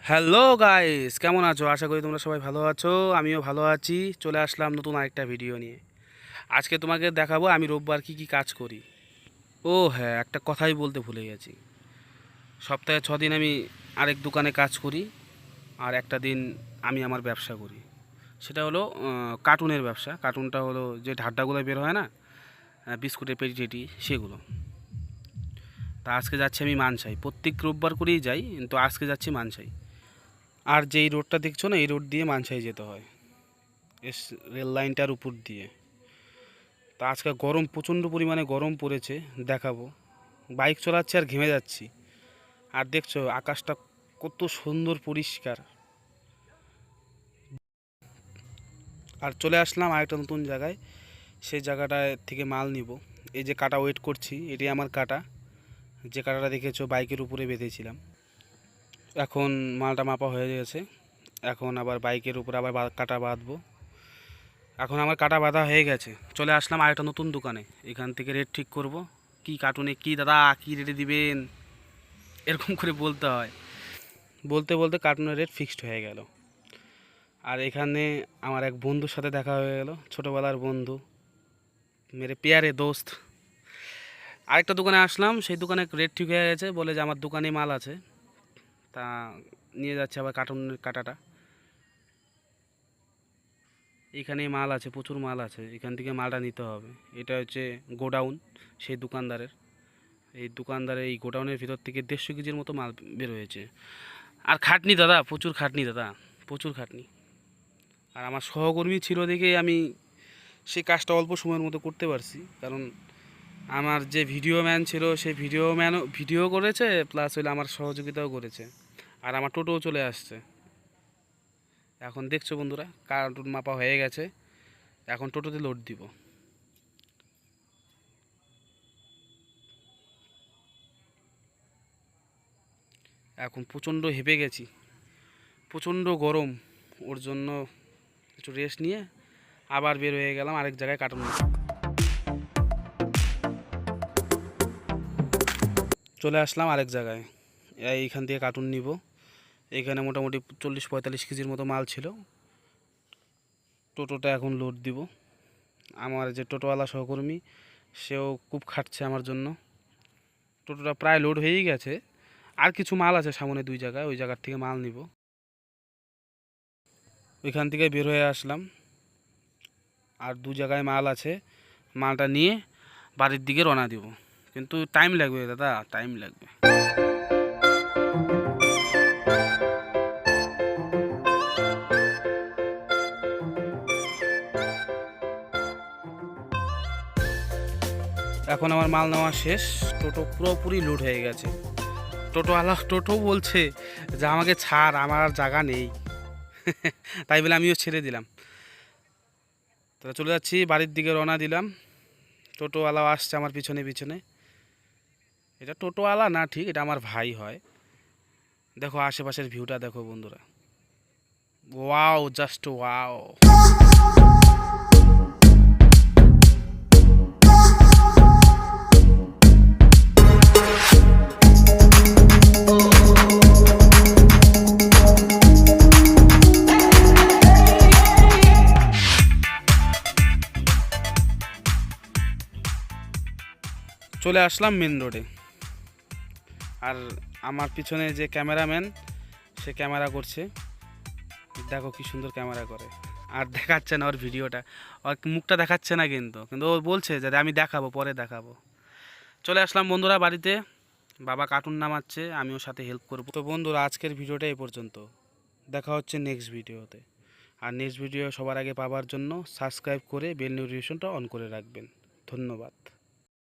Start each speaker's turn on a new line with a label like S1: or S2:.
S1: Hello guys, কেমন আছো? আশা করি তোমরা সবাই ভালো আছো। আমিও ভালো আছি। চলে আসলাম নতুন আরেকটা ভিডিও নিয়ে। আজকে তোমাকে দেখাবো আমি রোববার কি কি কাজ করি। ও হ্যাঁ, একটা কথাই বলতে ভুলে গেছি। সপ্তাহে 6 দিন আমি আরেক দোকানে কাজ করি, আর একটা দিন আমি আমার ব্যবসা করি। সেটা হলো কার্টুনের ব্যবসা। কার্টুনটা হলো যে ঢাড্ডাগুলো বের হয় না, বিস্কুটের পেটি টেটি, সেগুলো। তা আজকে যাচ্ছি আমি মানসাই। প্রত্যেক রোববার করেই যাই, কিন্তু আজকে যাচ্ছি মানসাই। আর যেই রোডটা দেখছো না, এই রোড দিয়ে মানসাই যেতে হয়, এস রেল লাইনটার উপর দিয়ে। তা আজকে গরম, প্রচণ্ড পরিমাণে গরম পড়েছে, দেখাবো। বাইক চালাচ্ছি আর ঘেমে যাচ্ছি। আর দেখছো আকাশটা কত সুন্দর পরিষ্কার। আর চলে আসলাম আরেকটা নতুন জায়গায়। সেই জায়গাটা থেকে মাল নিব। এই যে কাটা ওয়েট করছি, এটাই আমার কাটা। যে কাটাটা দেখেছো বাইকের উপরে বেঁধেছিলাম। এখন মালটা মাপা হয়ে গেছে। এখন আবার বাইকের উপরে আবার কাটা বাঁধবো। এখন আমার কাটা বাঁধা হয়ে গেছে। চলে আসলাম আরেকটা নতুন দোকানে। এখান থেকে রেট ঠিক করব। কি কার্টুনে কি দাদা, কি রেটে দিবেন, এরকম করে বলতে হয়। বলতে বলতে কার্টুনের রেট ফিক্সড হয়ে গেল। আর এখানে আমার এক বন্ধুর সাথে দেখা হয়ে গেল, ছোটোবেলার বন্ধু, মেরে পেয়ারে দোস্ত। আরেকটা দোকানে আসলাম, সেই দোকানে রেট ঠিক হয়ে গেছে, বলে যে আমার দোকানে মাল আছে। তা নিয়ে যাচ্ছে আবার কার্টুনের কাটাটা। এখানে মাল আছে, প্রচুর মাল আছে, এখান থেকে মালটা নিতে হবে। এটা হচ্ছে গোডাউন সেই দোকানদারের। এই দোকানদারের এই গোডাউনের ভিতর থেকে 150 কেজির মতো মাল বের হয়েছে। আর খাটনি দাদা, প্রচুর খাটনি দাদা, প্রচুর খাটনি। আর আমার সহকর্মী ছিল দেখেই আমি সেই কাজটা অল্প সময়ের মধ্যে করতে পারছি। কারণ আমার যে ভিডিও ম্যান ছিল, সেই ভিডিও ম্যানও ভিডিও করেছে, প্লাস হইলে আমার সহযোগিতাও করেছে। আর আমার টোটোও চলে আসছে। এখন দেখছো বন্ধুরা, কার্টুন মাপা হয়ে গেছে। এখন টোটোতে লোড দিব। এখন প্রচণ্ড হেঁপে গেছি, প্রচণ্ড গরম। ওর জন্য একটু রেস্ট নিয়ে আবার বের হয়ে গেলাম আরেক জায়গায় কার্টুন নিতে। চলে আসলাম আরেক জায়গায়, এইখান থেকে কার্টুন নিব। এখানে মোটামুটি 40-45 কেজির মতো মাল ছিল। টোটোটা এখন লোড দিব। আমার যে টোটোওয়ালা সহকর্মী, সেও খুব খাটছে আমার জন্য। টোটোটা প্রায় লোড হয়েই গেছে। আর কিছু মাল আছে সামনে 2 জায়গায়, ওই জায়গার থেকে মাল নিব। ওইখান থেকে বের হয়ে আসলাম। আর 2 জায়গায় মাল আছে, মালটা নিয়ে বাড়ির দিকে রওনা দিব। কিন্তু টাইম লাগবে দাদা, টাইম লাগবে। এখন আমার মাল নেওয়া শেষ। টোটো পুরোপুরি লোড হয়ে গেছে। টোটো বলছে যে আমাকে ছাড়, আমার আর জায়গা নেই। তাই বলে আমিও ছেড়ে দিলাম। তাহলে চলে যাচ্ছি বাড়ির দিকে, রওনা দিলাম। টোটোওয়ালাও আসছে আমার পিছনে পিছনে। এটা টোটোওয়ালা না ঠিক, এটা আমার ভাই হয়। দেখো আশেপাশের ভিউটা দেখো বন্ধুরা। Wow, just wow. চলে আসলাম মেন রোডে। আর আমার পিছনে যে ক্যামেরাম্যান, সে ক্যামেরা করছে। দেখো কি সুন্দর ক্যামেরা করে। আর দেখাচ্ছে না ওর ভিডিওটা, ওর মুখটা দেখাচ্ছে না, কিন্তু কিন্তু ও বলছে যে আমি দেখাবো, পরে দেখাবো। চলে আসলাম বন্ধুরা বাড়িতে। বাবা কার্টুন নামাচ্ছে, আমিও সাথে হেল্প করব। তো বন্ধুরা, আজকের ভিডিওটা এই পর্যন্ত। দেখা হচ্ছে নেক্সট ভিডিওতে। আর নেক্সট ভিডিও সবার আগে পাওয়ার জন্য সাবস্ক্রাইব করে বেল নোটিফিকেশনটা অন করে রাখবেন। ধন্যবাদ।